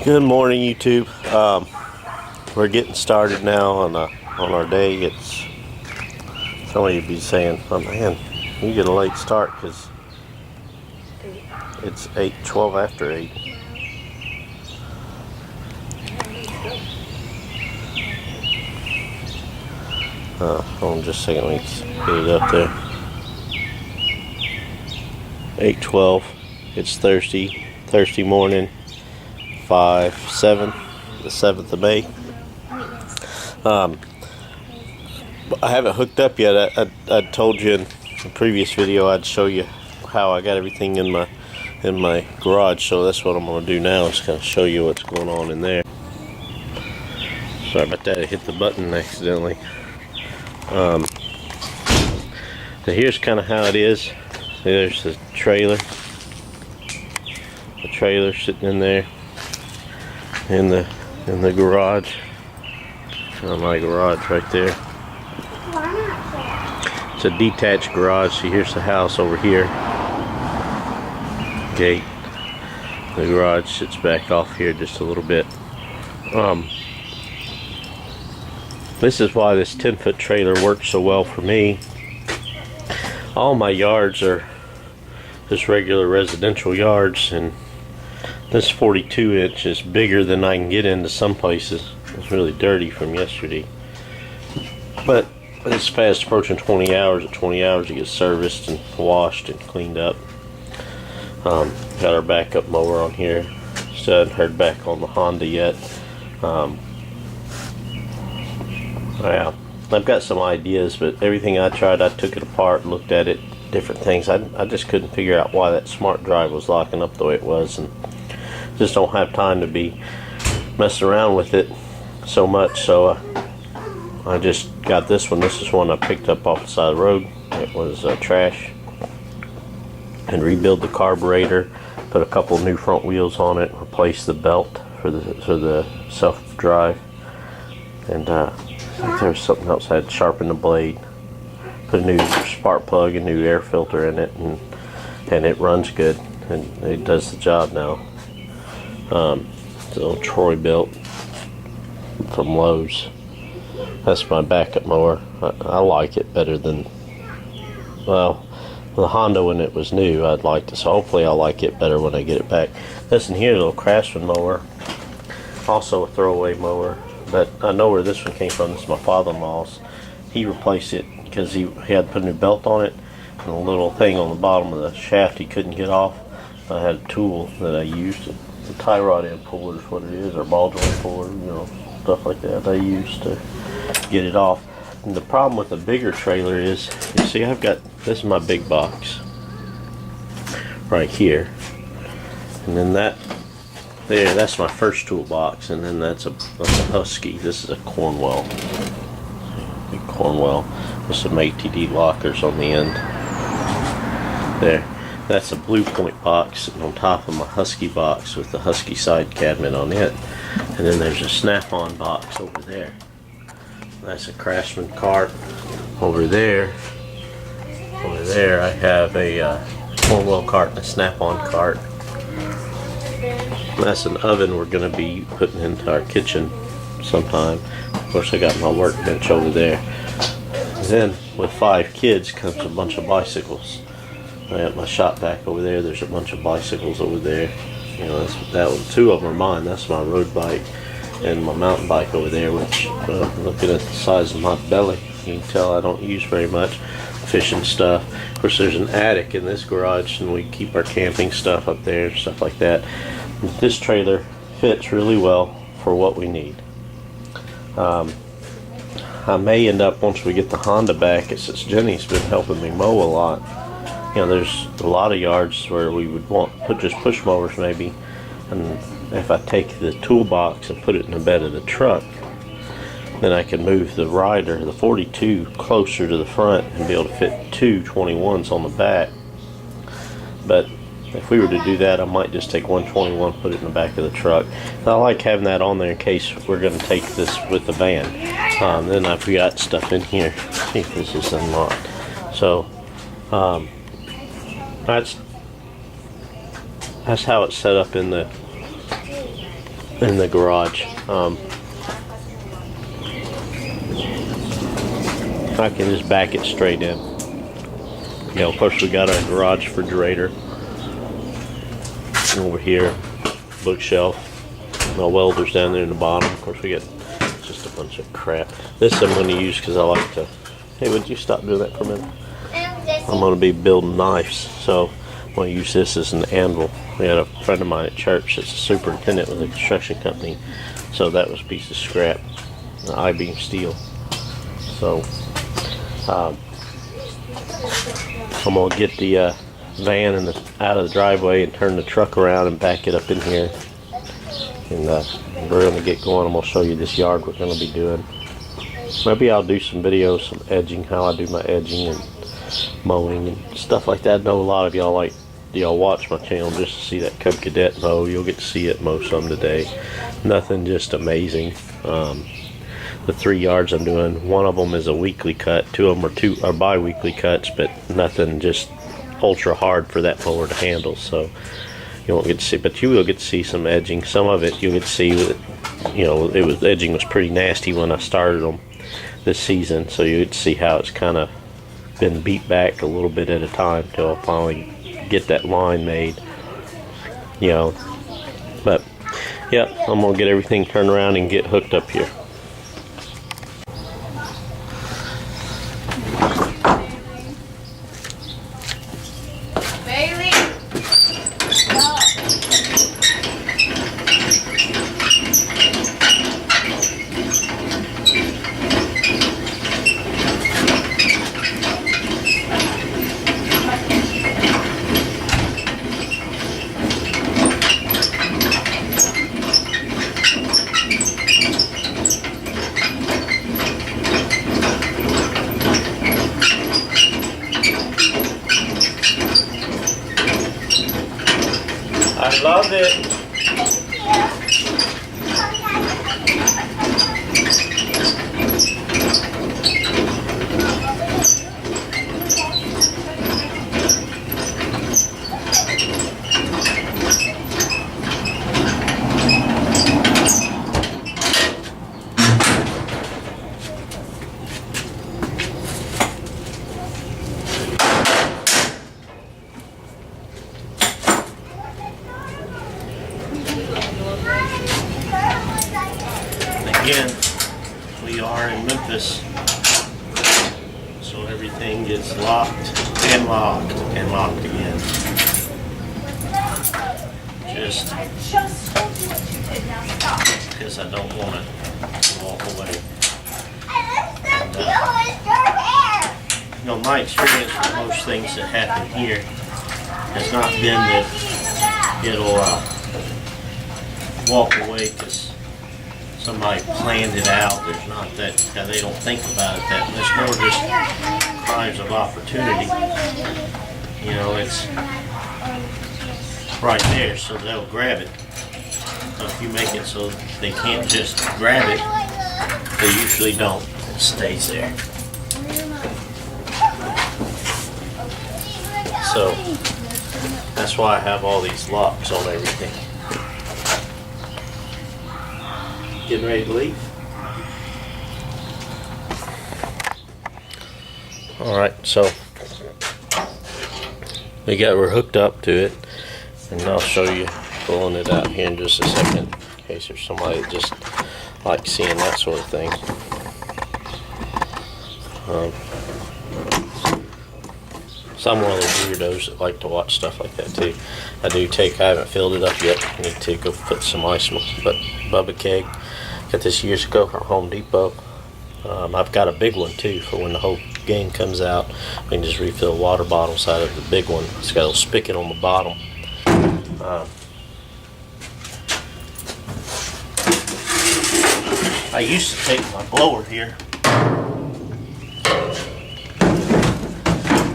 Good morning, YouTube. We're getting started now on our day. It's somebody would be saying, "Oh man, you get a late start because it's 8:12 after 8." Hold on just a second. Let me get it up there. 8:12. It's Thursday morning. the 7th of May. I haven't hooked up yet. I told you in the previous video I'd show you how I got everything in my garage, so that's what I'm going to do now. Is kind of show you what's going on in there. Sorry about that. I hit the button accidentally. So here's kind of how it is. There's the trailer. The trailer sitting in there. In the garage. My garage right there. It's a detached garage. So here's the house over here. Gate. The garage sits back off here just a little bit. This is why this 10-foot trailer works so well for me. All my yards are just regular residential yards, and this 42-inch is bigger than I can get into some places. It's really dirty from yesterday. But it's fast approaching 20 hours. At 20 hours it gets serviced and washed and cleaned up. Got our backup mower on here. Still haven't heard back on the Honda yet. Yeah, I've got some ideas, but everything I tried, I took it apart, looked at it, different things. I just couldn't figure out why that smart drive was locking up the way it was, and just don't have time to be messing around with it so much. So I just got this one. This is one I picked up off the side of the road. It was trash, and rebuild the carburetor, put a couple new front wheels on it, replace the belt for the self drive, and I think there was something else. I had to sharpen the blade, put a new spark plug and new air filter in it, and it runs good, and it does the job now. It's a little Troy built from Lowe's. That's my backup mower. I like it better than, well, the Honda when it was new. I'd like to, so hopefully I'll like it better when I get it back. This in here, a little Craftsman mower, also a throwaway mower, but I know where this one came from. This is my father-in-law's. He replaced it because he had to put a new belt on it, and a little thing on the bottom of the shaft he couldn't get off. I had a tool that I used. The tie rod end puller is what it is, or ball joint puller, stuff like that I use to get it off. And the problem with the bigger trailer is, you see, I've got, this is my big box right here, and then that there, that's my first toolbox, and then that's a Husky. This is a Cornwell, big Cornwell with some ATD lockers on the end there. That's a Blue Point box sitting on top of my Husky box with the Husky side cabinet on it. And then there's a Snap-on box over there. That's a Craftsman cart. Over there I have a Cornwell cart and a Snap-on cart. That's an oven we're going to be putting into our kitchen sometime. Of course, I got my workbench over there. And then with 5 kids comes a bunch of bicycles. I got my shop vac over there. There's a bunch of bicycles over there. That one. 2 of them are mine. That's my road bike, and my mountain bike over there. Which, looking at the size of my belly, you can tell I don't use very much. Fishing stuff. Of course, there's an attic in this garage, and we keep our camping stuff up there and stuff like that. This trailer fits really well for what we need. I may end up, once we get the Honda back, since Jenny's been helping me mow a lot. There's a lot of yards where we would want just push mowers maybe, and if I take the toolbox and put it in the bed of the truck, then I can move the rider, the 42, closer to the front and be able to fit 2 21s on the back. But if we were to do that, I might just take 121, put it in the back of the truck. And I like having that on there in case we're going to take this with the van. Then I've got stuff in here. See if this is unlocked. So that's how it's set up in the in the garage. I can just back it straight in. You know, of course we got our garage refrigerator over here, bookshelf. My welder's down there in the bottom. Of course we got just a bunch of crap. This I'm going to use because I like to. Hey, would you stop doing that for a minute? I'm going to be building knives, so I'm going to use this as an anvil. We had a friend of mine at church that's a superintendent with a construction company, so that was a piece of scrap, the I-beam steel. So I'm going to get the van out of the driveway and turn the truck around and back it up in here. And we're going to get going. I'm going to show you this yard we're going to be doing. Maybe I'll do some videos, some edging, how I do my edging and mowing and stuff like that. I know a lot of y'all watch my channel just to see that Cub Cadet mow. You'll get to see it mow some today. Nothing just amazing. The 3 yards I'm doing, one of them is a weekly cut, 2 of them are bi-weekly cuts, but nothing just ultra hard for that mower to handle. So you won't get to see, but you will get to see some edging. Some of it you'll get to see with it. You know, edging was pretty nasty when I started them this season, so you get to see how it's kind of been beat back a little bit at a time till I finally get that line made. You know, but yeah, I'm gonna get everything turned around and get hooked up here. I love it. Again, we are in Memphis, so everything is locked and locked and locked again. Just because I don't want to walk away. And, you know, my experience with most things that happen here has not been that it'll walk away because somebody planned it out. There's not that, they don't think about it that much. More just crimes of opportunity. You know, it's right there, so they'll grab it. So if you make it so they can't just grab it, they usually don't. It stays there. So that's why I have all these locks on everything. Getting ready to leave. Alright, so we're hooked up to it, and I'll show you pulling it out here in just a second in case there's somebody that just likes seeing that sort of thing. Some one of those weirdos that like to watch stuff like that too. I haven't filled it up yet. I need to go put some ice, but Bubba keg. Got this years ago from Home Depot. I've got a big one too for when the whole gang comes out. We can just refill water bottles out of the big one. It's got a little spigot on the bottom. I used to take my blower here,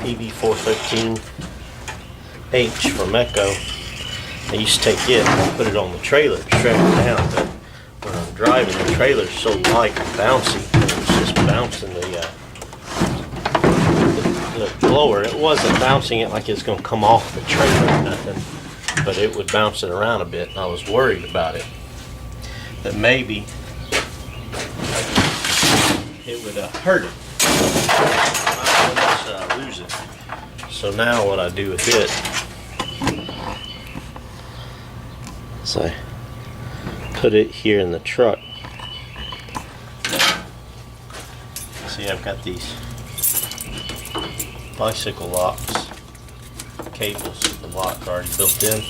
PV413H from Echo. I used to take it and put it on the trailer, strap it down, but when I'm driving, the trailer's so light and bouncy, it's just bouncing the blower. It wasn't bouncing it like it's going to come off the trailer or nothing, but it would bounce it around a bit, and I was worried about it. that maybe it would hurt it. I lose it. So now what I do with it is I put it here in the truck. See, I've got these bicycle locks, cables, the lock already built in.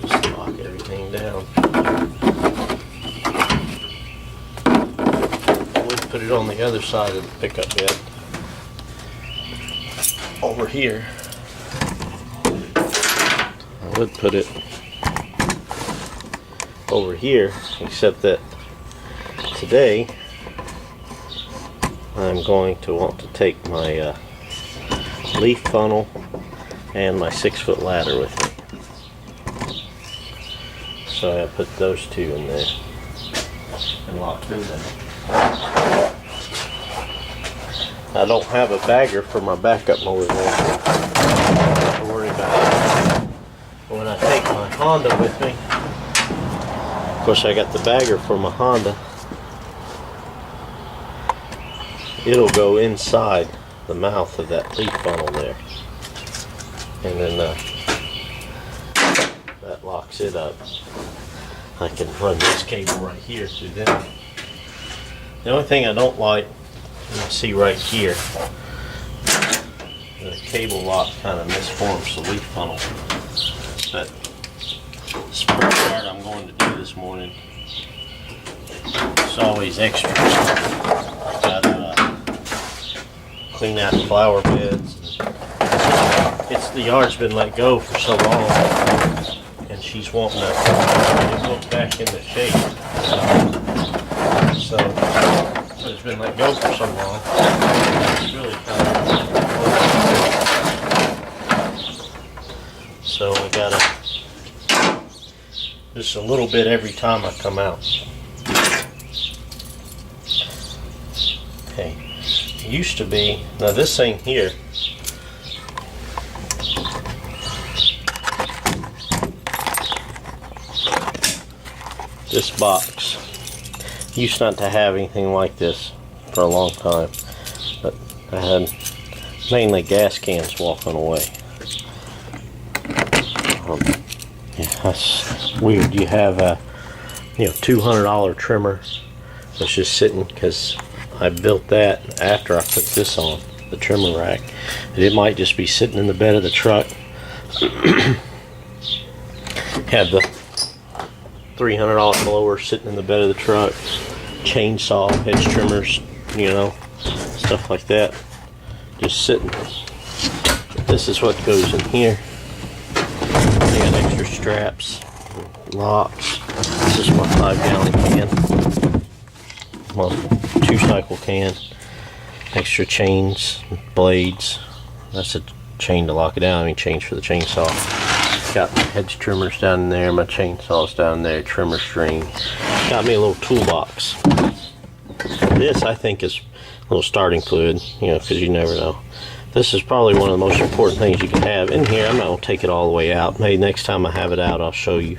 Just lock everything down. I would put it on the other side of the pickup bed. Over here. I would put it over here, except that today I'm going to want to take my leaf funnel and my 6-foot ladder with me. So I put those two in there and lock them down. I don't have a bagger for my backup mower there. Don't worry about it. When I take my Honda with me, of course I got the bagger for my Honda. It'll go inside the mouth of that leaf funnel there, and then that locks it up. I can run this cable right here through them. The only thing I don't like, you see right here, the cable lock kind of misforms the leaf funnel. But this first part I'm going to do this morning, it's always extra. Clean out the flower beds. The yard's been let go for so long, and she's wanting to get it put back into shape. So it's been let go for so long. It's really so we gotta just a little bit every time I come out. Okay. Used to be, now this thing here, this box used not to have anything like this for a long time, but I had mainly gas cans walking away. Yeah, that's weird. You have a $200 trimmer that's just sitting, because I built that after I put this on, the trimmer rack. And it might just be sitting in the bed of the truck. Have the $300 blower sitting in the bed of the truck, chainsaw, hedge trimmers, stuff like that, just sitting. This is what goes in here. I got extra straps, locks. This is my 5-gallon can. Well, 2-cycle can, extra chains, blades. That's a chain to lock it down. I mean, chains for the chainsaw. Got my hedge trimmers down in there, my chainsaws down there, trimmer string. Got me a little toolbox. This, I think, is a little starting fluid, because you never know. This is probably one of the most important things you can have in here. I'm not going to take it all the way out. Maybe next time I have it out, I'll show you.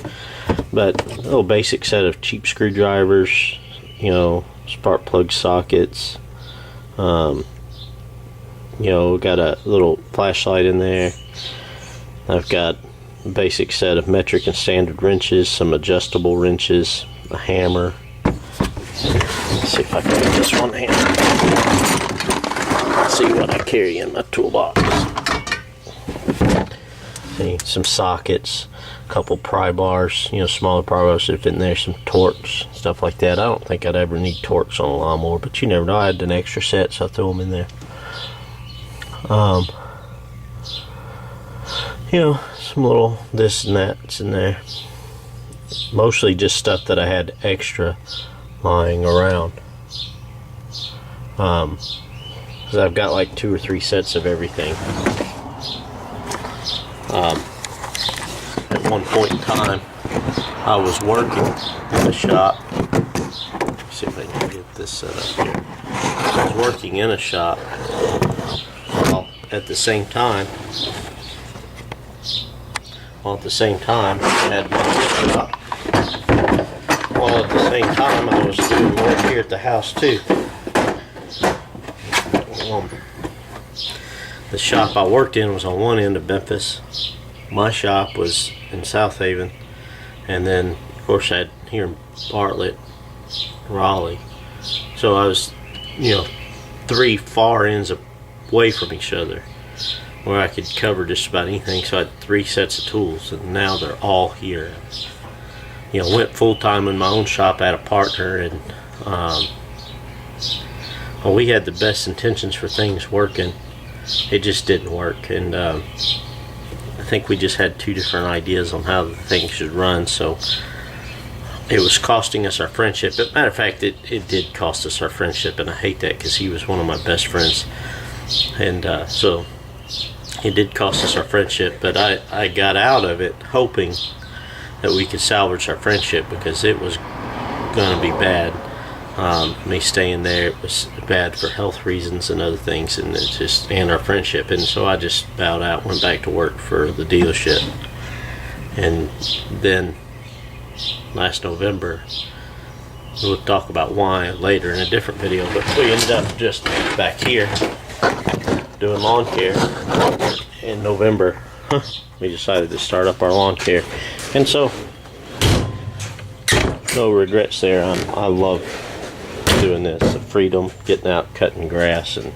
But a little basic set of cheap screwdrivers, spark plug sockets, got a little flashlight in there. I've got a basic set of metric and standard wrenches, some adjustable wrenches, a hammer. Let's see if I can get this one hand. Let's see what I carry in my toolbox. See, some sockets, a couple pry bars, smaller pry bars that fit in there, some torques, stuff like that. I don't think I'd ever need torques on a lawnmower, but you never know. I had an extra set, so I threw them in there. Some little this and that's in there. Mostly just stuff that I had extra lying around. Because I've got like 2 or 3 sets of everything. At one point in time, I was working in the shop. Let's see if I can get this set up here. I was working in a shop while at the same time I had my shop Well, at the same time, I was doing work here at the house too. The shop I worked in was on one end of Memphis. My shop was in South Haven, and then of course I had here in Bartlett, Raleigh. So I was, three far ends away from each other, where I could cover just about anything. So I had three sets of tools, and now they're all here. Went full time in my own shop. I had a partner, and we had the best intentions for things working. It just didn't work, and I think we just had two different ideas on how the thing should run. So it was costing us our friendship. But matter of fact, it did cost us our friendship, and I hate that because he was one of my best friends, and so it did cost us our friendship. But I got out of it hoping that we could salvage our friendship, because it was going to be bad. Me staying there, it was bad for health reasons and other things, and and our friendship. And so I just bowed out, went back to work for the dealership. And then last November, we'll talk about why later in a different video, but we ended up just back here doing lawn care in November. We decided to start up our lawn care, and so no regrets there. I love doing this, the freedom, getting out, cutting grass, and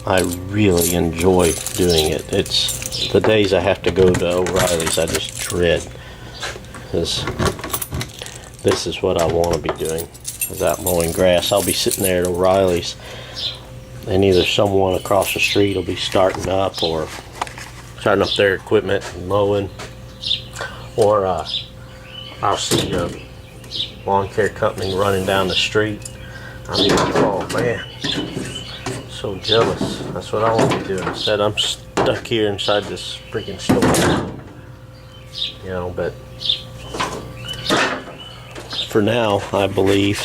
I really enjoy doing it. It's the days I have to go to O'Reilly's I just dread, because this is what I want to be doing, is out mowing grass. I'll be sitting there at O'Reilly's, and either someone across the street will be starting up their equipment and mowing, or I'll see a lawn care company running down the street. I mean, oh man, so jealous. That's what I want to be doing. Instead, I'm stuck here inside this freaking store. But for now, I believe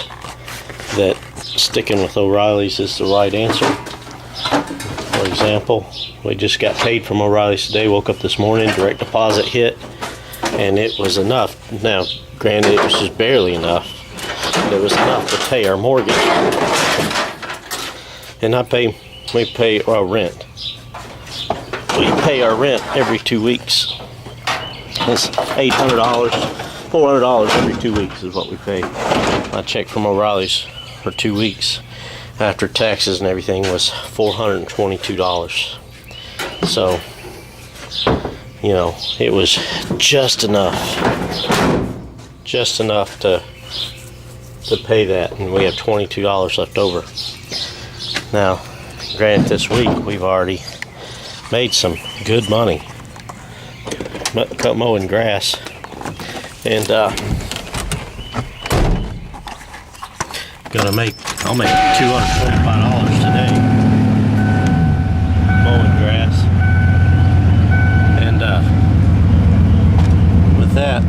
that sticking with O'Reilly's is the right answer. For example, we just got paid from O'Reilly's today. Woke up this morning, direct deposit hit, and it was enough. Now, granted, it was just barely enough, but it was enough to pay our mortgage. And we pay our rent. We pay our rent every 2 weeks. It's $800, $400 every 2 weeks is what we pay. My check from O'Reilly's for 2 weeks after taxes and everything was $422. So, it was just enough to pay that, and we have $22 left over. Now, granted, this week we've already made some good money mowing grass, and I'll make $225 today mowing grass, and with that,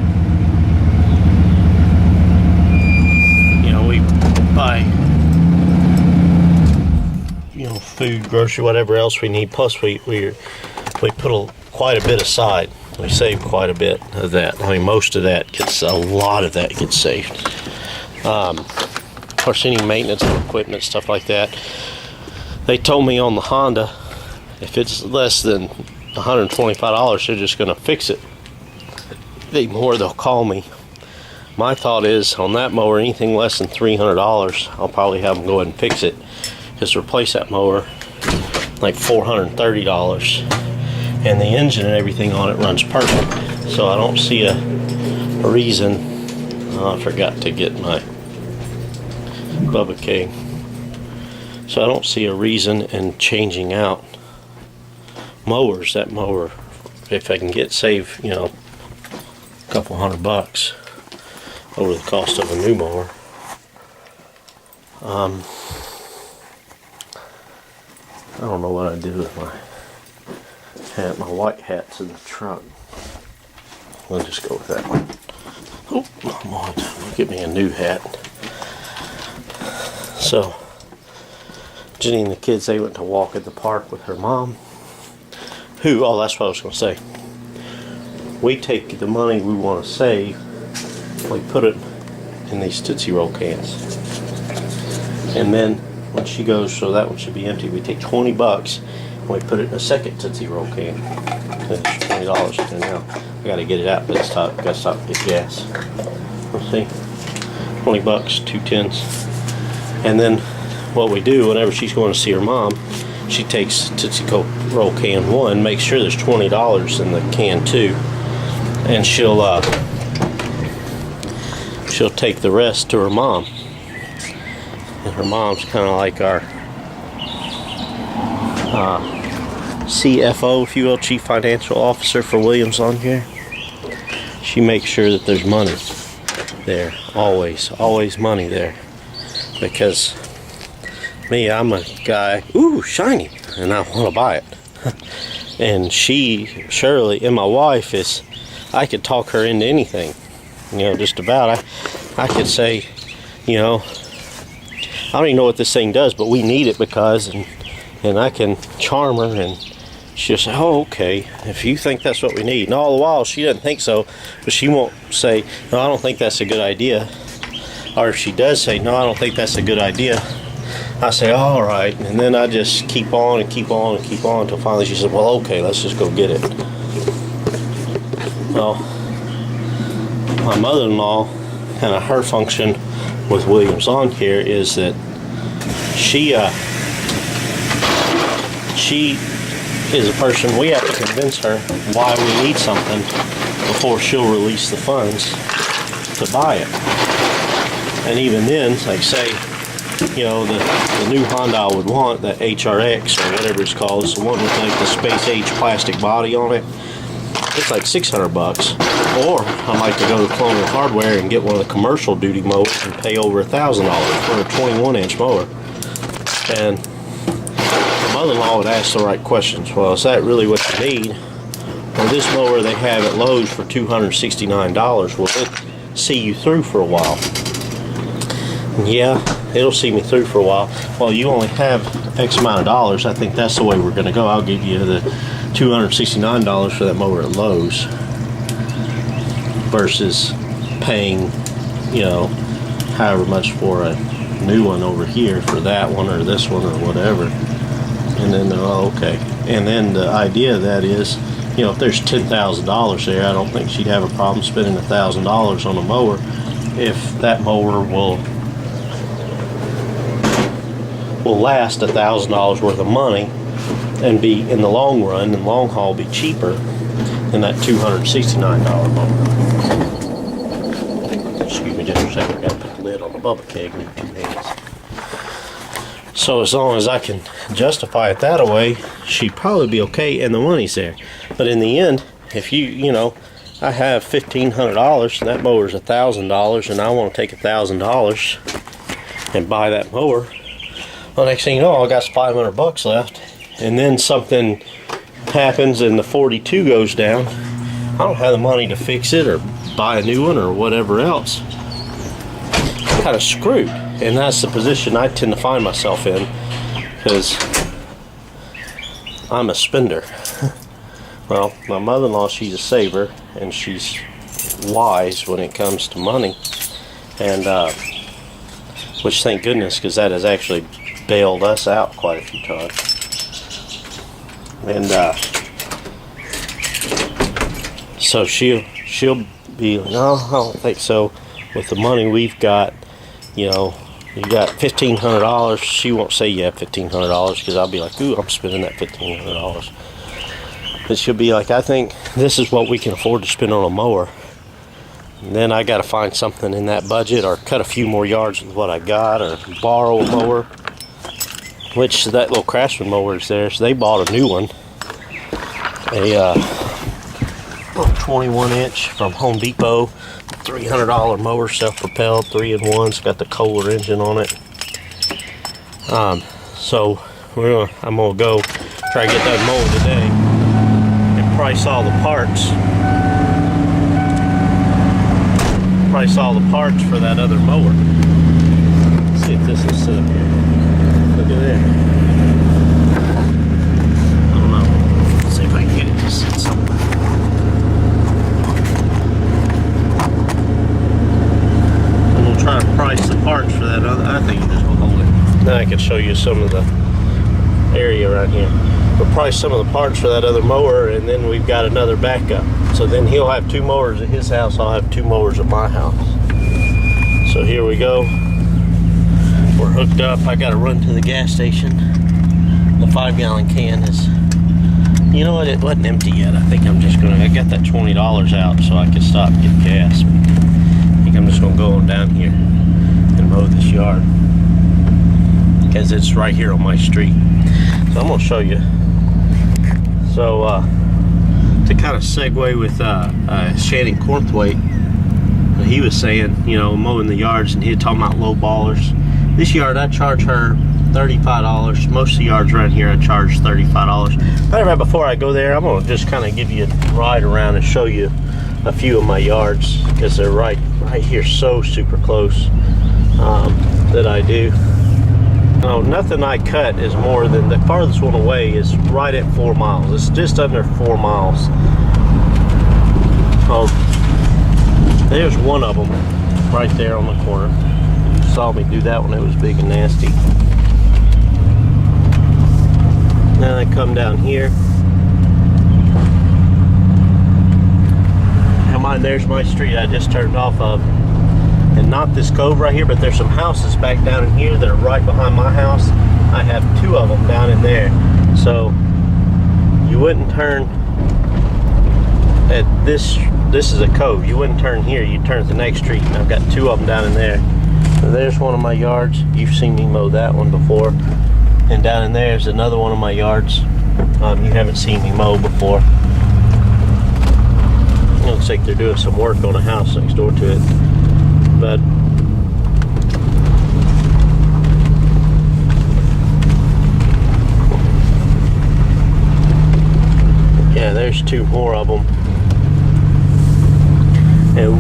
we buy food, grocery, whatever else we need. Plus we put quite a bit aside. We save quite a bit of that. I mean, a lot of that gets saved. Of course, any maintenance of equipment, stuff like that. They told me on the Honda, if it's less than $125, they're just going to fix it. The more they'll call me. My thought is, on that mower, anything less than $300, I'll probably have them go ahead and fix it. Just replace that mower, like $430, and the engine and everything on it runs perfect. So I don't see a reason. I forgot to get my Bubba K. So I don't see a reason in changing out mowers. That mower, if I can save a couple $100 over the cost of a new mower. I don't know what I do with my hat. My white hat's in the truck. We'll just go with that one. Oh, come on. We'll get me a new hat. So, Jenny and the kids, they went to walk at the park with her mom. That's what I was going to say. we take the money we want to save, we put it in these Tootsie Roll cans. And then when she goes, so that one should be empty, we take $20 and we put it in a second Tootsie Roll can. And it's $20. And now I gotta get it out, but it's gotta stop to get gas. Let's see. $20, 2 tins. And then what we do whenever she's going to see her mom, she takes Tootsie Roll can 1, makes sure there's $20 in the can 2, and she'll take the rest to her mom. And her mom's kind of like our CFO, if you will, Chief Financial Officer for Williams on here. She makes sure that there's money there, always money there, because me, I'm a guy, ooh, shiny, and I want to buy it. And Shirley, and my wife is, I could talk her into anything, you know, just about. I could say, you know, I don't even know what this thing does, but we need it because, and I can charm her, and she'll say, oh, okay, if you think that's what we need. And all the while, she doesn't think so, but she won't say, no, I don't think that's a good idea. Or if she does say, no, I don't think that's a good idea, I say, all right, and then I just keep on and keep on and keep on until finally she said, well, okay, let's just go get it. Well, my mother-in-law, kind of her function with Williams Lawn Care is that she is a person, we have to convince her why we need something before she'll release the funds to buy it. And even then, like say, you know, the new Honda I would want, the HRX or whatever it's called, is the one with like the space age plastic body on it. It's like $600. Or I like to go to Colonial Hardware and get one of the commercial duty mowers and pay over $1,000 for a 21-inch mower. And my mother-in-law would ask the right questions. Well, is that really what you need? Well, this mower they have at Lowe's for $269. Will it see you through for a while? Yeah, it'll see me through for a while. Well, you only have X amount of dollars. I think that's the way we're going to go. I'll give you the $269 for that mower at Lowe's versus paying, you know, however much for a new one over here for that one or this one or whatever. And then they're, oh, okay. And then the idea of that is, you know, if there's $10,000 there, I don't think she'd have a problem spending $1,000 on a mower if that mower will last $1,000 worth of money and be, in the long run and long haul, be cheaper than that $269 mower. Excuse me just a second, I gotta put the lid on the Bubba keg, need 2 hands. So as long as I can justify it that way, she'd probably be okay and the money's there. But in the end, if you know, I have $1,500 and that mower's $1,000 and I want to take $1,000 and buy that mower, well, next thing you know, I got $500 left, and then something happens and the 42 goes down. I don't have the money to fix it or buy a new one or whatever else. I'm kind of screwed, and that's the position I tend to find myself in because I'm a spender. Well, my mother-in-law, she's a saver, and she's wise when it comes to money, and which thank goodness, because that has actually bailed us out quite a few times. And so she'll be, no, I don't think so. With the money we've got, you know, you got $1,500. She won't say you have $1,500 because I'll be like, ooh, I'm spending that $1,500. But she'll be like, I think this is what we can afford to spend on a mower. And then I got to find something in that budget, or cut a few more yards with what I got, or borrow a mower. Which that little Craftsman mower is there, so they bought a new one, a 21-inch from Home Depot, $300 mower, self-propelled, 3-in-1. It's got the Kohler engine on it. So I'm gonna go try to get that mower today and price all the parts. Price all the parts for that other mower. Let's see if this will sit up here. Look at that. I don't know. Let's see if I can get it to sit somewhere. but I think you just gonna hold it. Now I can show you some of the area right here. We'll price some of the parts for that other mower, and then we've got another backup. So then he'll have 2 mowers at his house, I'll have 2 mowers at my house. So here we go. We're hooked up. I gotta run to the gas station. The 5-gallon can is, you know what, it wasn't empty yet. I think I'm just gonna, I got that $20 out so I could stop and get gas. I think I'm just gonna go on down here and mow this yard, because it's right here on my street. So I'm gonna show you. So to kind of segue with Shannon Cornthwaite, he was saying, you know, mowing the yards, and he was talking about low ballers. This yard I charge her $35. Most of the yards around here I charge $35. Right before I go there, I'm gonna just kind of give you a ride around and show you a few of my yards, because they're right here, so super close that I do. No, nothing I cut is more than, the farthest one away is right at 4 miles. It's just under 4 miles. Oh, there's one of them right there on the corner. You saw me do that one. It was big and nasty. Then I come down here. Come on, there's my street I just turned off of. And not this cove right here, but there's some houses back down in here that are right behind my house. I have 2 of them down in there. So you wouldn't turn at this is a cove. You wouldn't turn here, you'd turn at the next street. And I've got 2 of them down in there. So there's one of my yards. You've seen me mow that one before. And down in there is another one of my yards. You haven't seen me mow before. It looks like they're doing some work on a house next door to it. But yeah, there's 2 more of them. And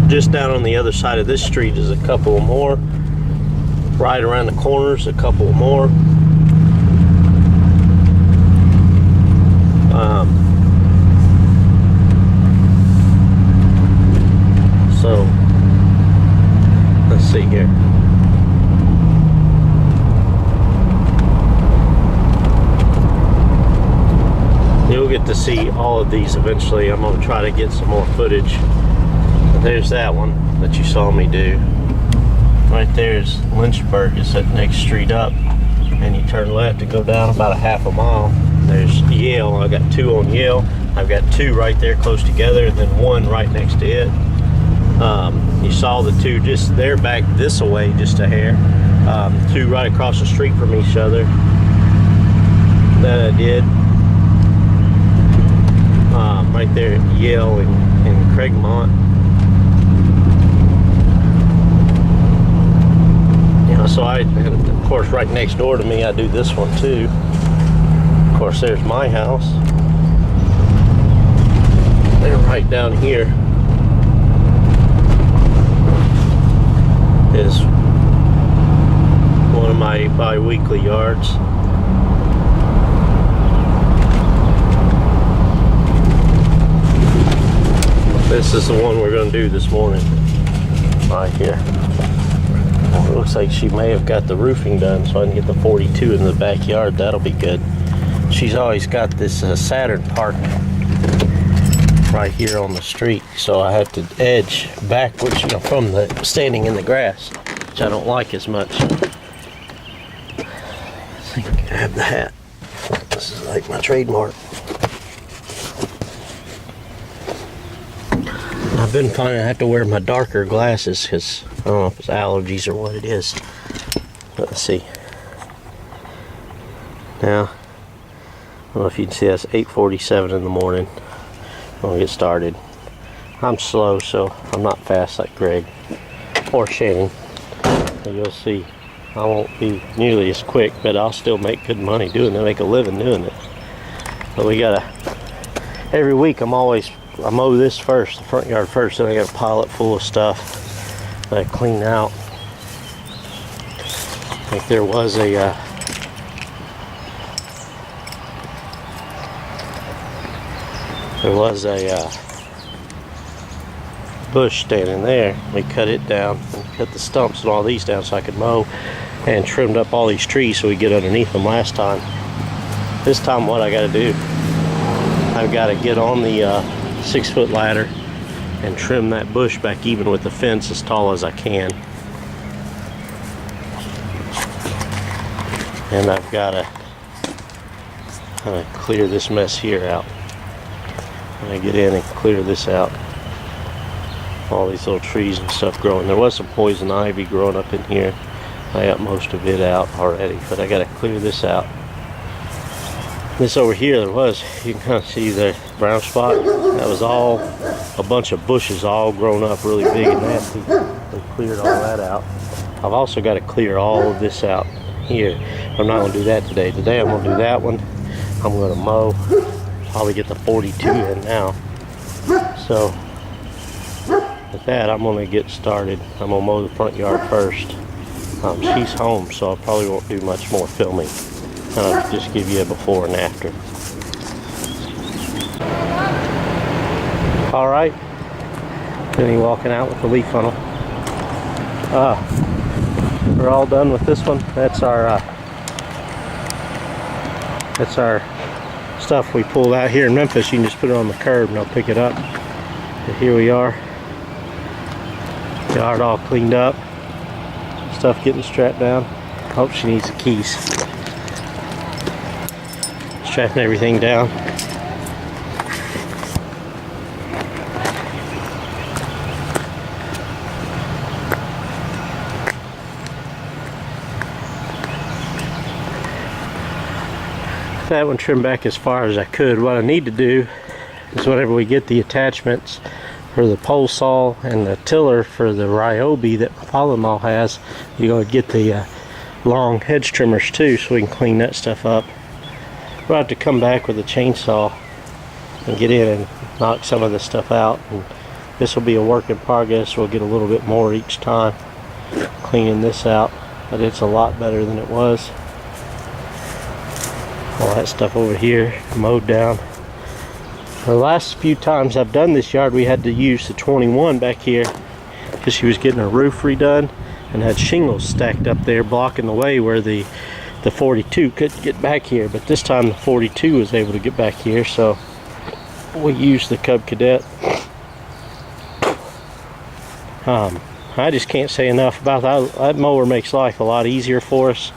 just down on the other side of this street is a couple more. Right around the corners, a couple more. So let's see here. You'll get to see all of these eventually. I'm going to try to get some more footage. There's that one that you saw me do. Right there's Lynchburg. It's that next street up, and you turn left and go down about a half a mile. There's Yale. I got 2 on Yale. I've got 2 right there close together, and then 1 right next to it. You saw the 2 just there back this way, just a hair. 2 right across the street from each other that I did. Right there at Yale and Craigmont. You know, so of course, right next door to me, I do this one too. Of course, there's my house. And right down here is one of my bi-weekly yards. This is the one we're going to do this morning, right here. It looks like she may have got the roofing done, so I can get the 42 in the backyard. That'll be good. She's always got this Saturn parked right here on the street, so I have to edge backwards, you know, from the standing in the grass, which I don't like as much. I think I can have the hat. This is like my trademark. I've been finding I have to wear my darker glasses because I don't know if it's allergies or what it is. But let's see. Now, I don't know if you can see, that's 8:47 in the morning. I'm gonna get started. I'm slow, so I'm not fast like Greg or Shannon. So you'll see, I won't be nearly as quick, but I'll still make good money doing it, make a living doing it. But we gotta, every week I mow this first, the front yard first, then I got a pile it full of stuff that I clean out. Like there was a bush standing there. We cut it down and cut the stumps and all these down so I could mow, and trimmed up all these trees so we get underneath them last time. This time what I got to do, I've got to get on the 6-foot ladder and trim that bush back even with the fence as tall as I can. And I've got to clear this mess here out. I'm going to get in and clear this out. All these little trees and stuff growing. There was some poison ivy growing up in here. I got most of it out already, but I got to clear this out. This over here, there was, you can kind of see the brown spot. That was all a bunch of bushes all grown up really big and nasty. We cleared all that out. I've also got to clear all of this out here. I'm not going to do that today. Today I'm going to do that one. I'm going to mow. Probably get the 42 in now. So with that, I'm going to get started. I'm going to mow the front yard first. She's home, so I probably won't do much more filming. I'll just give you a before and after. All right, Penny walking out with the leaf funnel. We're all done with this one. That's our stuff we pulled out here in Memphis. You can just put it on the curb and they'll pick it up. But here we are. Yard all cleaned up. Stuff getting strapped down. Hope she needs the keys. Strapping everything down. That one trimmed back as far as I could. What I need to do is whenever we get the attachments for the pole saw and the tiller for the Ryobi that my father-in-law has, you're going to get the long hedge trimmers too, so we can clean that stuff up. We'll have to come back with a chainsaw and get in and knock some of this stuff out. And this will be a work in progress. We'll get a little bit more each time cleaning this out, but it's a lot better than it was. All that stuff over here mowed down. The last few times I've done this yard, we had to use the 21 back here because she was getting her roof redone and had shingles stacked up there blocking the way where the 42 couldn't get back here. But this time the 42 was able to get back here, so we used the Cub Cadet. I just can't say enough about that. That mower makes life a lot easier for us.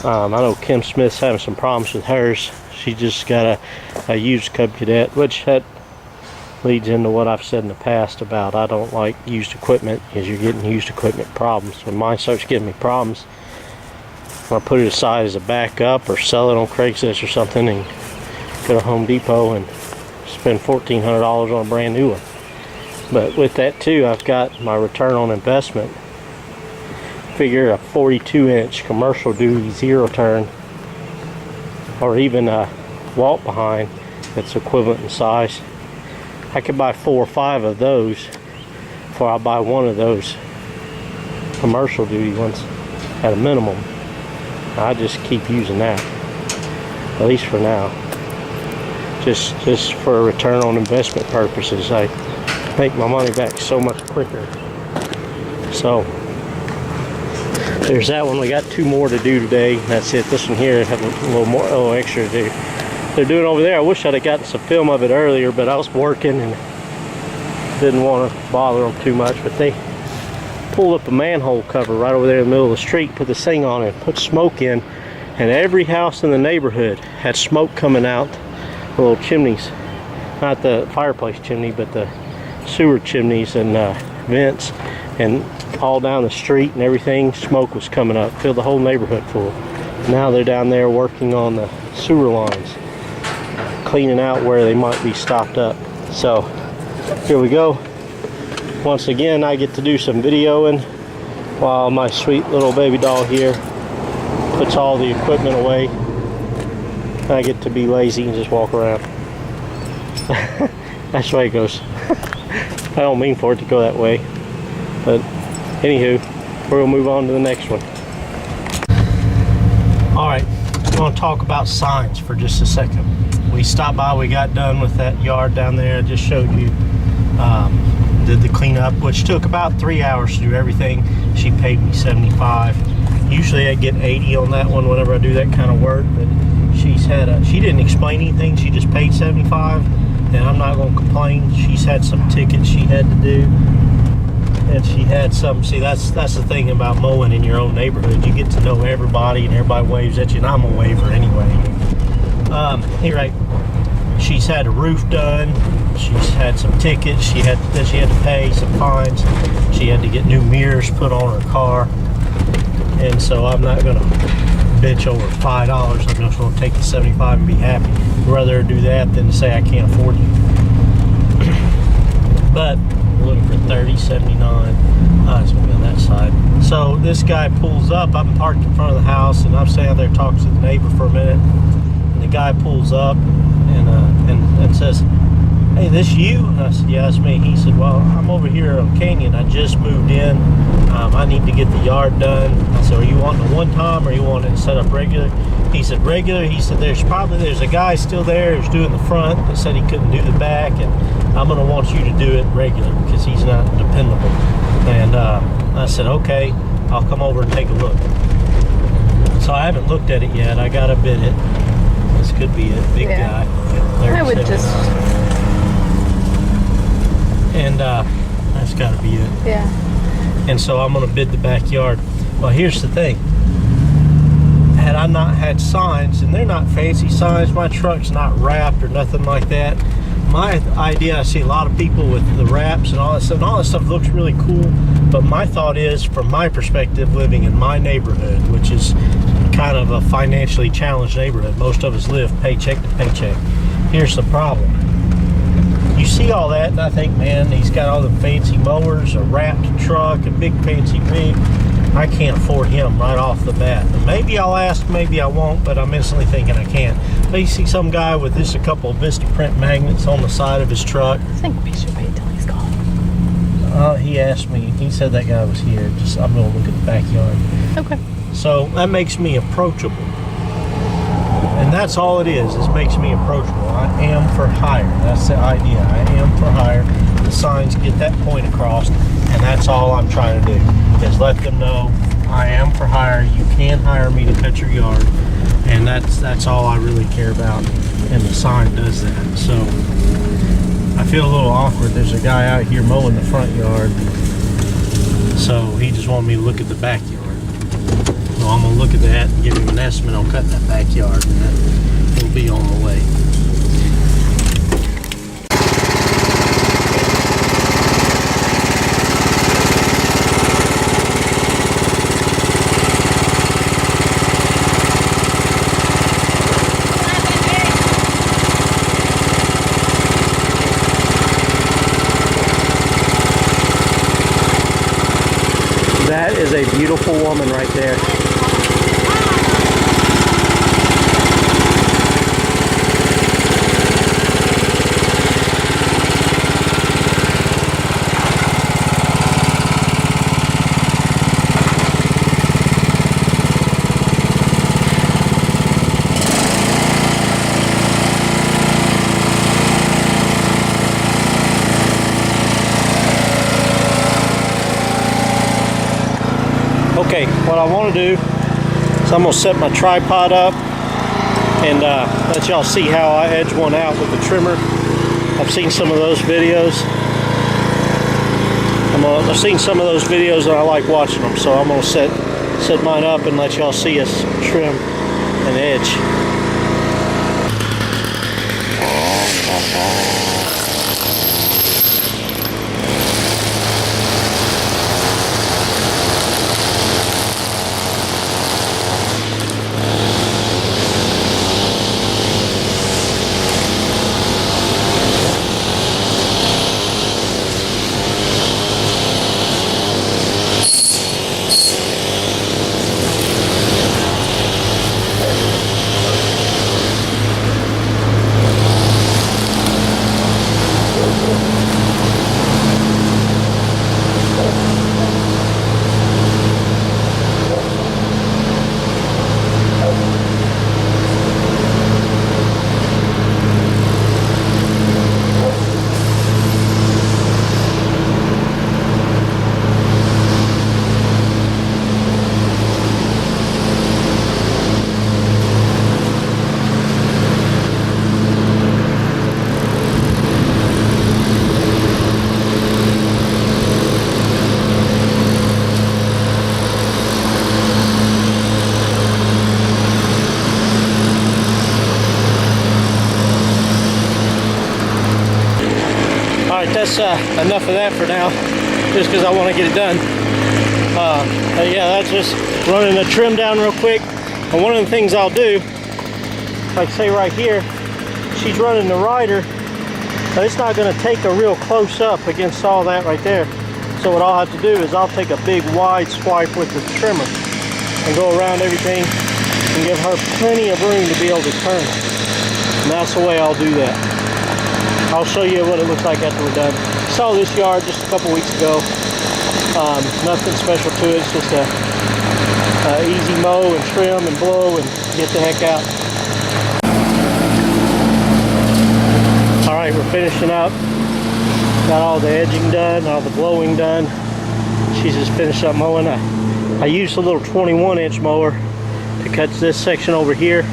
I know Kim Smith's having some problems with hers. She just got a used Cub Cadet, which that leads into what I've said in the past about I don't like used equipment, because you're getting used equipment problems. When mine starts giving me problems, I put it aside as a backup or sell it on Craigslist or something and go to Home Depot and spend $1,400 on a brand new one. But with that too, I've got my return on investment. Figure a 42-inch commercial duty zero turn, or even a walk behind that's equivalent in size. I could buy 4 or 5 of those before I buy one of those commercial duty ones at a minimum. I just keep using that, at least for now. Just for return on investment purposes. I make my money back so much quicker. So there's that one. We got 2 more to do today. That's it. This one here have a little extra to do. They're doing over there. I wish I'd have gotten some film of it earlier, but I was working and didn't want to bother them too much. But they pulled up a manhole cover right over there in the middle of the street, put this thing on it, put smoke in, and every house in the neighborhood had smoke coming out the little chimneys. Not the fireplace chimney, but the sewer chimneys and vents, and all down the street and everything, smoke was coming up, filled the whole neighborhood full. Now they're down there working on the sewer lines, cleaning out where they might be stopped up. So here we go. Once again, I get to do some videoing while my sweet little baby doll here puts all the equipment away. I get to be lazy and just walk around. That's the way it goes. I don't mean for it to go that way, but anywho, we're gonna move on to the next one. All right, I'm gonna talk about signs for just a second. We stopped by, we got done with that yard down there I just showed you. did the cleanup, which took about 3 hours to do everything. She paid me $75. Usually I get 80 on that one whenever I do that kind of work, but she didn't explain anything. She just paid $75, and I'm not going to complain. She's had some tickets she had to do, and she had some. See, that's the thing about mowing in your own neighborhood. You get to know everybody, and everybody waves at you, and I'm a waver anyway. Anyway, she's had a roof done. She's had some tickets. She had to pay some fines. She had to get new mirrors put on her car. And so I'm not going to bitch over $5. I'm just going to take the 75 and be happy. I'd rather do that than to say I can't afford it. But we're looking for 30.79. It's going to be on that side. So this guy pulls up. I'm parked in front of the house, and I'm standing there talking to the neighbor for a minute. And the guy pulls up and says, "Hey, this you?" And I said, "Yeah, it's me." He said, "Well, I'm over here on Canyon. I just moved in. I need to get the yard done." I said, "Are you wanting it one time or you want it set up regular?" He said, "Regular." He said, there's a guy still there who's doing the front that said he couldn't do the back, and I'm going to want you to do it regular because he's not dependable." And I said, "Okay, I'll come over and take a look." So I haven't looked at it yet. I got to bid it. This could be it. Big guy. I would just... And that's got to be it. Yeah. And so I'm going to bid the backyard. Well, here's the thing. Had I not had signs, and they're not fancy signs, my truck's not wrapped or nothing like that. My idea, I see a lot of people with the wraps and all that stuff, and all that stuff looks really cool. But my thought is, from my perspective, living in my neighborhood, which is kind of a financially challenged neighborhood. Most of us live paycheck to paycheck. Here's the problem. You see all that, and I think, man, he's got all the fancy mowers, a wrapped truck, a big fancy rig. I can't afford him right off the bat. And maybe I'll ask, maybe I won't, but I'm instantly thinking I can't. But you see some guy with just a couple of Vistaprint magnets on the side of his truck. I think we should wait till he's gone. He asked me, he said that guy was here. I'm going to look at the backyard. Okay. So that makes me approachable. And that's all it is makes me approachable. I am for hire. That's the idea. I am for hire. The signs get that point across, and that's all I'm trying to do, is let them know I am for hire. You can hire me to cut your yard, and that's all I really care about, and the sign does that. So I feel a little awkward. There's a guy out here mowing the front yard, so he just wanted me to look at the backyard. So I'm going to look at that and give him an estimate on cutting that backyard, and that will be on the way. That is a beautiful woman right there. Okay, what I want to do is I'm going to set my tripod up and let y'all see how I edge one out with the trimmer. I've seen some of those videos. I've seen some of those videos and I like watching them, so I'm going to set mine up and let y'all see us trim an edge. that's enough of that for now, just because I want to get it done. But yeah, that's just running the trim down real quick. And one of the things I'll do, like say right here, she's running the rider, but it's not going to take a real close up against all that right there. So what I'll have to do is I'll take a big wide swipe with the trimmer and go around everything and give her plenty of room to be able to turn. And that's the way I'll do that. I'll show you what it looks like after we're done. Saw this yard just a couple weeks ago. Nothing special to it. It's just a easy mow and trim and blow and get the heck out. All right, we're finishing up. Got all the edging done, all the blowing done. She's just finished up mowing. I used a little 21-inch mower to cut this section over here,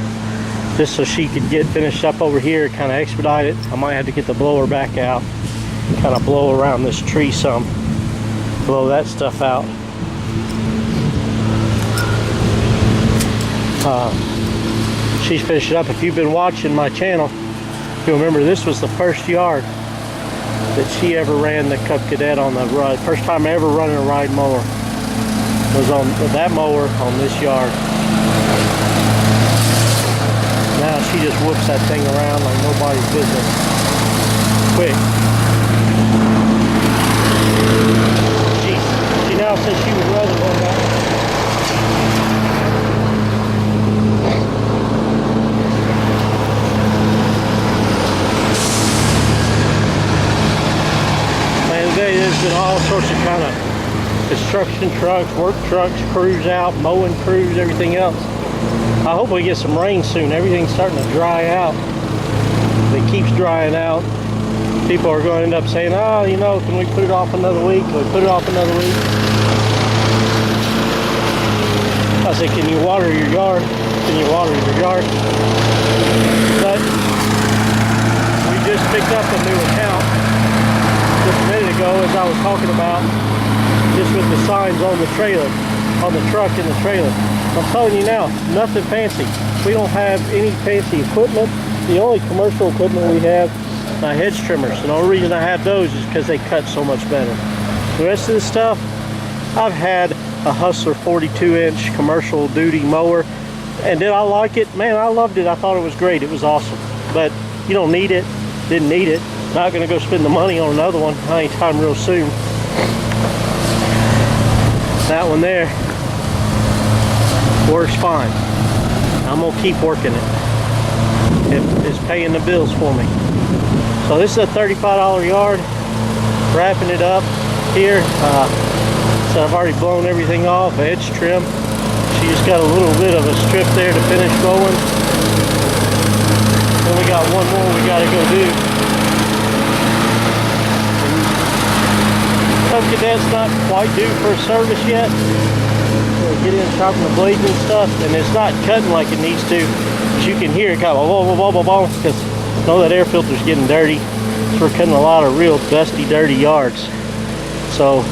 just so she could get finished up over here, kind of expedite it. I might have to get the blower back out, kind of blow around this tree some, blow that stuff out. She's finished it up. If you've been watching my channel, you'll remember this was the first yard that she ever ran the Cub Cadet on the ride. First time ever running a ride mower was on that mower on this yard. Now she just whoops that thing around like nobody's business. Quick. She now says she would rather run that. Man, today there's been all sorts of kind of construction trucks, work trucks, crews out, mowing crews, everything else. I hope we get some rain soon. Everything's starting to dry out. It keeps drying out. People are going to end up saying, oh, you know, can we put it off another week? Can we put it off another week? I said, can you water your yard? Can you water your yard? But we just picked up a new account just a minute ago, as I was talking about, just with the signs on the trailer, on the truck and the trailer. I'm telling you now, nothing fancy. We don't have any fancy equipment. The only commercial equipment we have are hedge trimmers. And the only reason I have those is because they cut so much better. The rest of the stuff, I've had a Hustler 42-inch commercial duty mower. And did I like it? Man, I loved it. I thought it was great. It was awesome. But you don't need it. Didn't need it. Not going to go spend the money on another one anytime real soon. That one there works fine. I'm gonna keep working it. It's paying the bills for me. So this is a $35 yard. Wrapping it up here. So I've already blown everything off, edge trim. She just got a little bit of a strip there to finish going. Then we got one more we gotta go do. Cub Cadet's not quite due for a service yet. Get in chopping the blades and stuff, and it's not cutting like it needs to, but you can hear it kind of because I know that air filter's getting dirty. So we're cutting a lot of real dusty, dirty yards. So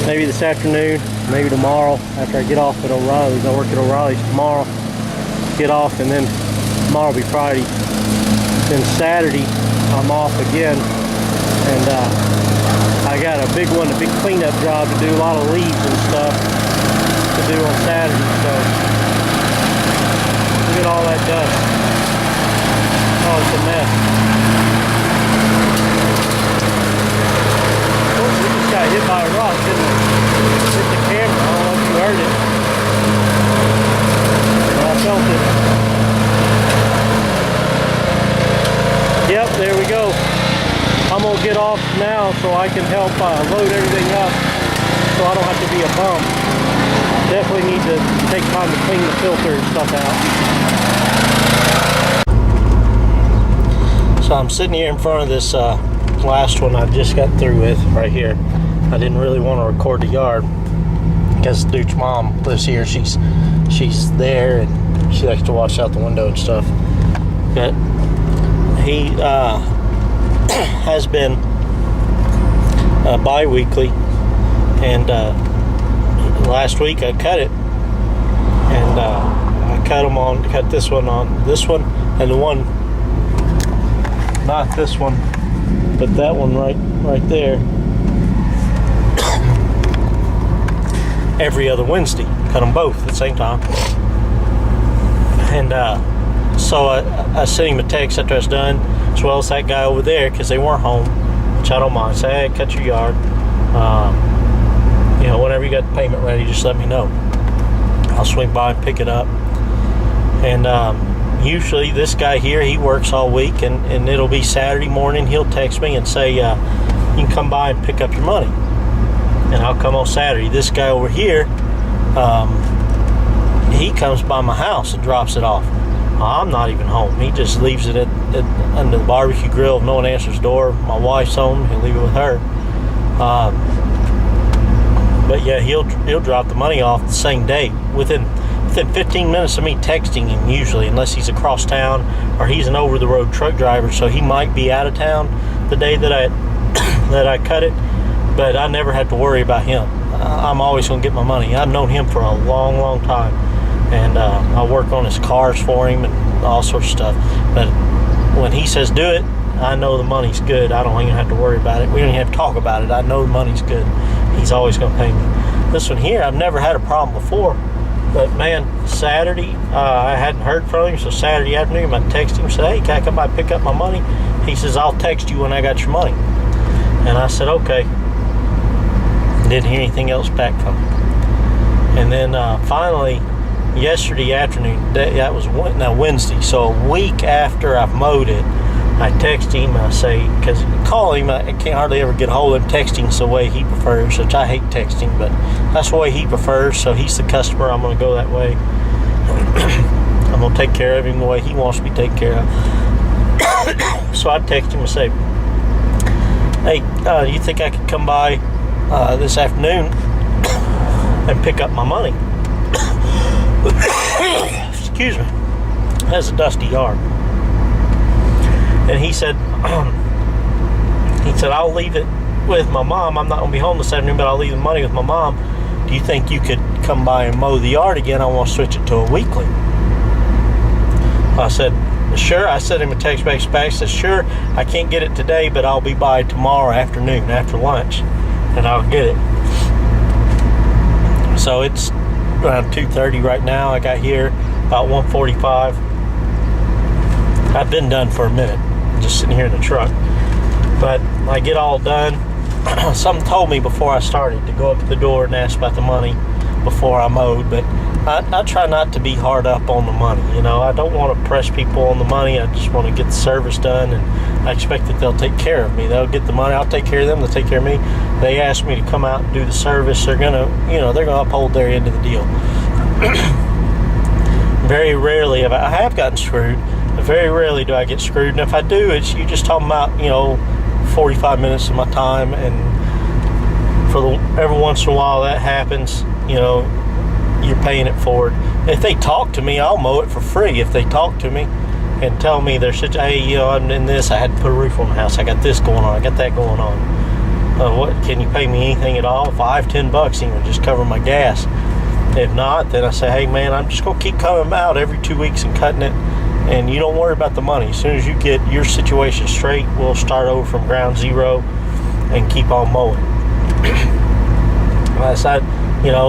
maybe this afternoon, maybe tomorrow, after I get off at O'Reilly's. I work at O'Reilly's tomorrow, get off, and then tomorrow will be Friday. Then Saturday I'm off again, and I got a big one, a big cleanup job to do, a lot of leaves and stuff to do on Saturday, so look at all that dust. Oh, it's a mess. Oh, we just got hit by a rock, didn't we? Hit the camera. I don't know if you heard it, but I felt it. Yep, there we go. I'm gonna get off now so I can help load everything up so I don't have to be a bum. Definitely need to take time to clean the filter and stuff out. So I'm sitting here in front of this last one I just got through with right here. I didn't really want to record the yard because dude's mom lives here. She's there and she likes to watch out the window and stuff. But he has been bi-weekly, and last week I cut it, and I cut this one on this one, and the one, not this one, but that one right right there every other Wednesday. Cut them both at the same time. And so I sent him a text after I was done, as well as that guy over there, because they weren't home, which I don't mind. Say, hey, cut your yard. You know, whenever you got the payment ready, just let me know. I'll swing by and pick it up. And usually this guy here, he works all week, and it'll be Saturday morning. He'll text me and say, you can come by and pick up your money. And I'll come on Saturday. This guy over here, he comes by my house and drops it off. I'm not even home. He just leaves it under the barbecue grill. If no one answers the door, my wife's home, he'll leave it with her. But yeah, he'll drop the money off the same day. Within 15 minutes of me texting him, usually, unless he's across town or he's an over-the-road truck driver, so he might be out of town the day that I cut it. But I never have to worry about him. I'm always going to get my money. I've known him for a long, long time. And I work on his cars for him and all sorts of stuff. But when he says do it, I know the money's good. I don't even have to worry about it. We don't even have to talk about it. I know the money's good. He's always going to pay me. This one here, I've never had a problem before. But man, Saturday, I hadn't heard from him. So Saturday afternoon, I texted him, said, hey, can I come by and pick up my money? He says, I'll text you when I got your money. And I said, okay. Didn't hear anything else back from him. And then finally, yesterday afternoon, that was Wednesday, so a week after I've mowed it, I text him and I say, because call him, I can't hardly ever get a hold of him. Texting's the way he prefers, which I hate texting, but that's the way he prefers, so he's the customer. I'm going to go that way. I'm going to take care of him the way he wants me taken care of. So I text him and say, hey, you think I could come by this afternoon and pick up my money? Excuse me. That's a dusty yard. And he said, I'll leave it with my mom. I'm not going to be home this afternoon, but I'll leave the money with my mom. Do you think you could come by and mow the yard again? I want to switch it to a weekly. I said, sure. I sent him a text back. I said, sure, I can't get it today, but I'll be by tomorrow afternoon after lunch, and I'll get it. So it's around 2:30 right now. I got here about 1:45. I've been done for a minute, just sitting here in the truck. But I get all done. Something told me before I started to go up to the door and ask about the money before I mowed, but I try not to be hard up on the money. You know, I don't want to press people on the money. I just want to get the service done, and I expect that they'll take care of me. They'll get the money. I'll take care of them. They'll take care of me. They ask me to come out and do the service. They're gonna uphold their end of the deal. Very rarely I have gotten screwed. Very rarely do I get screwed, and if I do, it's you just talking about 45 minutes of my time, and every once in a while that happens. You're paying it forward. If they talk to me, I'll mow it for free. If they talk to me and tell me they're such, hey, I'm in this, I had to put a roof on the house, I got this going on, I got that going on. What can you pay me anything at all? $5-10 even, just cover my gas. If not, then I say, hey man, I'm just gonna keep coming out every 2 weeks and cutting it, and you don't worry about the money. As soon as you get your situation straight, we'll start over from ground zero and keep on mowing.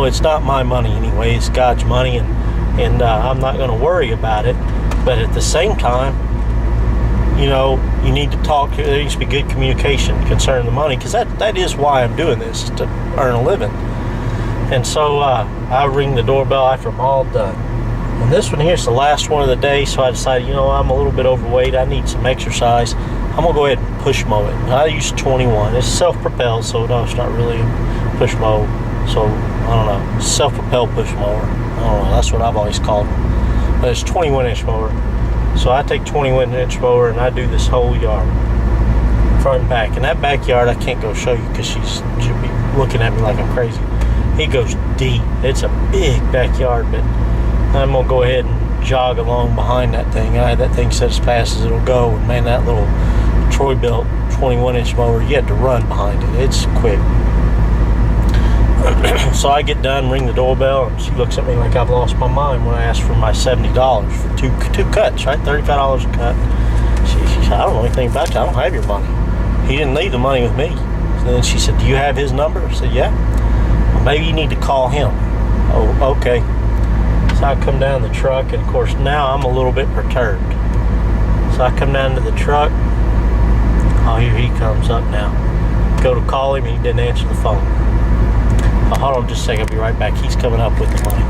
It's not my money anyway, it's God's money, and I'm not going to worry about it. But at the same time, you need to talk. There needs to be good communication concerning the money, because that is why I'm doing this, is to earn a living. And so I ring the doorbell after I'm all done. And this one here is the last one of the day, so I decided, I'm a little bit overweight, I need some exercise. I'm going to go ahead and push mow it. I use 21. It's self-propelled, so no, it's not really a push mow. So, I don't know, self-propelled push mower. I don't know, that's what I've always called them. But it's 21-inch mower. So I take 21-inch mower and I do this whole yard, front and back. And that backyard I can't go show you because she'll be looking at me like I'm crazy. It goes deep. It's a big backyard, but I'm going to go ahead and jog along behind that thing. That thing says as fast as it'll go. And man, that little Troy-Bilt 21-inch mower, you have to run behind it. It's quick. So I get done, ring the doorbell, and she looks at me like I've lost my mind when I asked for my $70 for two cuts, right? $35 a cut. She said, I don't know anything about you. I don't have your money. he didn't leave the money with me. And then she said, do you have his number? I said, yeah. Well, maybe you need to call him. Oh, okay. So I come down the truck, and of course now I'm a little bit perturbed. So I come down to the truck. Oh, here he comes up now. Go to call him, and he didn't answer the phone. Oh, hold on just a second, I'll be right back. He's coming up with the money.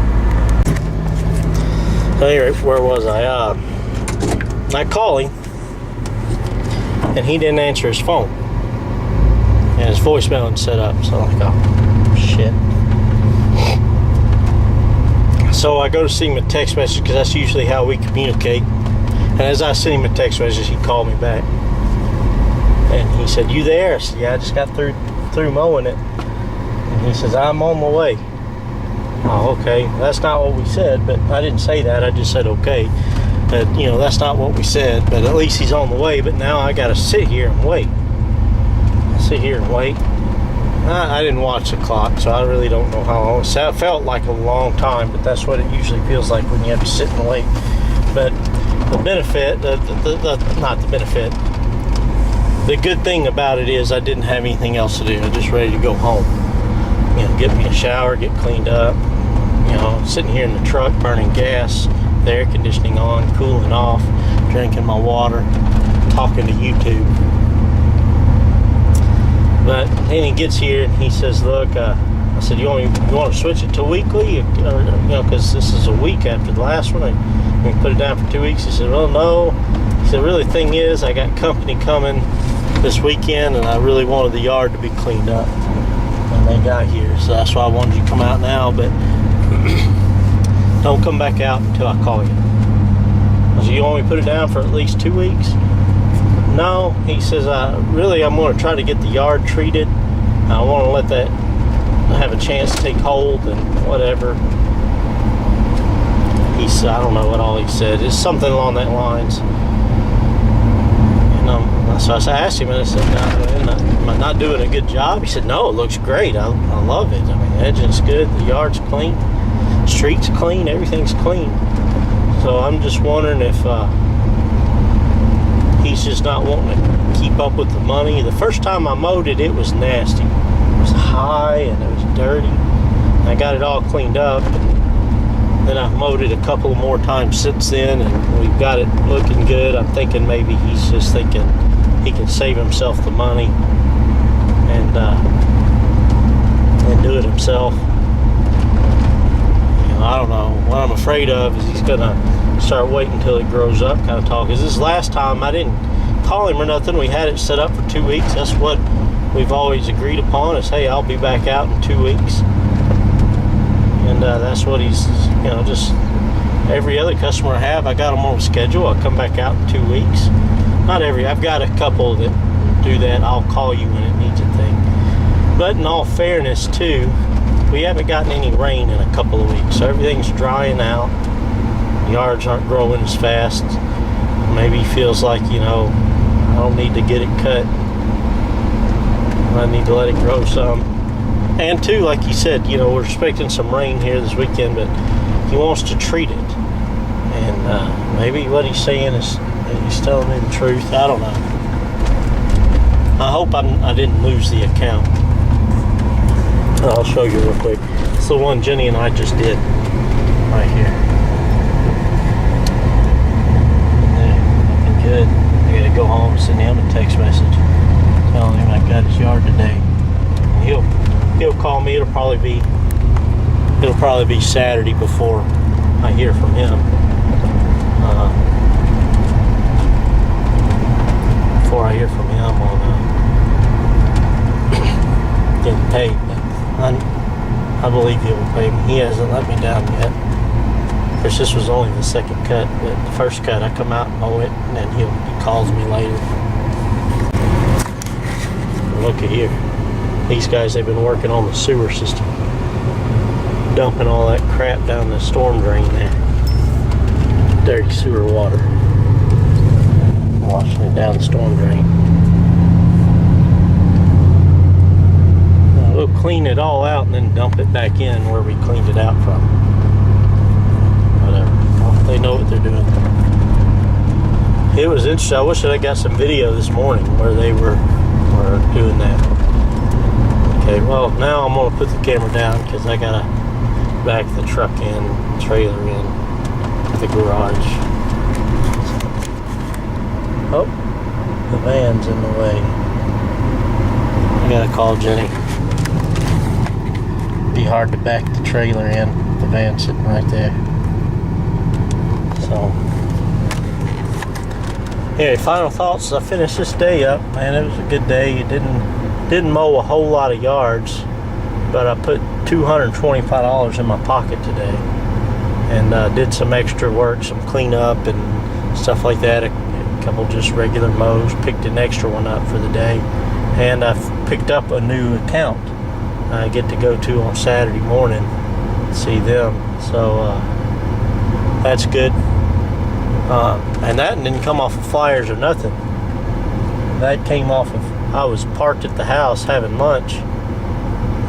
So anyway, where was I? I call him, and he didn't answer his phone. And his voicemail wasn't set up, so I'm like, oh, shit. So I go to send him a text message, because that's usually how we communicate. And as I sent him a text message, he called me back. And he said, you there? I said, yeah, I just got through mowing it. And he says, I'm on the way. Oh, okay. That's not what we said, but I didn't say that. I just said, okay. But, you know, that's not what we said. But at least he's on the way. But now I got to sit here and wait. Sit here and wait. I didn't watch the clock, so I really don't know how long. So it felt like a long time, but that's what it usually feels like when you have to sit and wait. But the benefit, not the benefit, the good thing about it is I didn't have anything else to do. I'm just ready to go home. You know, get me a shower, get cleaned up. You know, sitting here in the truck, burning gas, the air conditioning on, cooling off, drinking my water, talking to YouTube. But then he gets here and he says, look, I said, you want to switch it to weekly? Or, you know, because this is a week after the last one. We put it down for 2 weeks. He said, well, no. He said, really, the thing is, I got company coming this weekend, and I really wanted the yard to be cleaned up when they got here. So that's why I wanted you to come out now, but don't come back out until I call you. I said, you want me to put it down for at least 2 weeks? No, he says, I'm going to try to get the yard treated. I want to let that have a chance to take hold and whatever. He said, I don't know what all he said. It's something along that lines. And so I asked him, and I said, am I not doing a good job? He said, no, it looks great. I love it. I mean, the edging's good. The yard's clean. The street's clean. Everything's clean. So I'm just wondering if he's just not wanting to keep up with the money. The first time I mowed it, it was nasty. It was high and it was dirty. I got it all cleaned up, and then I've mowed it a couple more times since then, and we've got it looking good. I'm thinking maybe he's just thinking he can save himself the money and do it himself. You know, I don't know. What I'm afraid of is he's gonna start waiting until it grows up kind of talk. Because this last time I didn't call him or nothing. We had it set up for 2 weeks. That's what we've always agreed upon, is, hey, I'll be back out in 2 weeks. And that's what he's, you know, just every other customer I have, I got them on a schedule. I'll come back out in 2 weeks. Not every, I've got a couple that do that. I'll call you when it needs a thing. But in all fairness too, we haven't gotten any rain in a couple of weeks. So everything's drying out. Yards aren't growing as fast. Maybe he feels like, you know, I don't need to get it cut. I need to let it grow some. And two, like you said, you know, we're expecting some rain here this weekend, but he wants to treat it. And maybe what he's saying is he's telling me the truth. I don't know. I hope I didn't lose the account. I'll show you real quick. It's the one Jenny and I just did right here. Looking good. I gotta go home and send him a text message telling him I got his yard today. And he'll call me. It'll probably be Saturday before I hear from him. Before I hear from him on getting paid. I believe he will pay me. He hasn't let me down yet. Of course, this was only the second cut, but the first cut I come out and mow it, and then he calls me later. Look at here. These guys, they've been working on the sewer system, dumping all that crap down the storm drain there. Dirty sewer water, washing it down the storm drain. We'll clean it all out and then dump it back in where we cleaned it out from. Whatever. They know what they're doing. It was interesting. I wish that I got some video this morning where they were we're doing that. Okay, well, now I'm gonna put the camera down because I gotta back the truck in, trailer in the garage. Oh, the van's in the way. I gotta call Jenny. Be hard to back the trailer in. The van's sitting right there. So, anyway, final thoughts. I finished this day up, man. It was a good day. It didn't mow a whole lot of yards, but I put $225 in my pocket today, and did some extra work, some cleanup and stuff like that. A couple just regular mows. Picked an extra one up for the day, and I picked up a new account. I get to go to on Saturday morning, see them. So that's good. And that didn't come off of flyers or nothing. That came off of, I was parked at the house having lunch,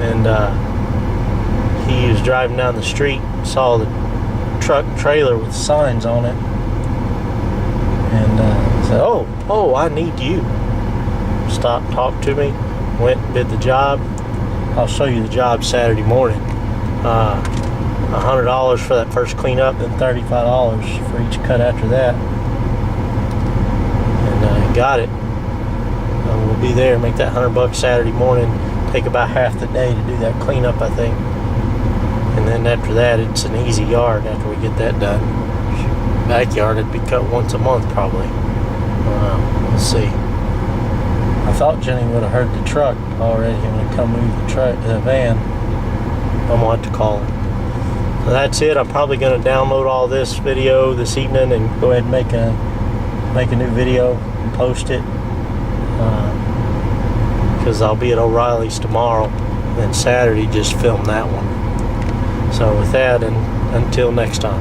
and he was driving down the street, saw the truck trailer with signs on it, and said, oh, I need you. Stopped, talked to me, went and did the job. I'll show you the job Saturday morning. $100 for that first cleanup, then $35 for each cut after that. And got it. We'll be there, make that $100 Saturday morning. Take about half the day to do that cleanup, I think. And then after that, it's an easy yard after we get that done. Backyard, it'd be cut once a month probably. We'll see. I thought Jenny would have heard the truck already and would come move the van. I'm gonna have to call her. So that's it. I'm probably going to download all this video this evening and go ahead and make a new video and post it, because I'll be at O'Reilly's tomorrow, and then Saturday just film that one. So with that, and until next time.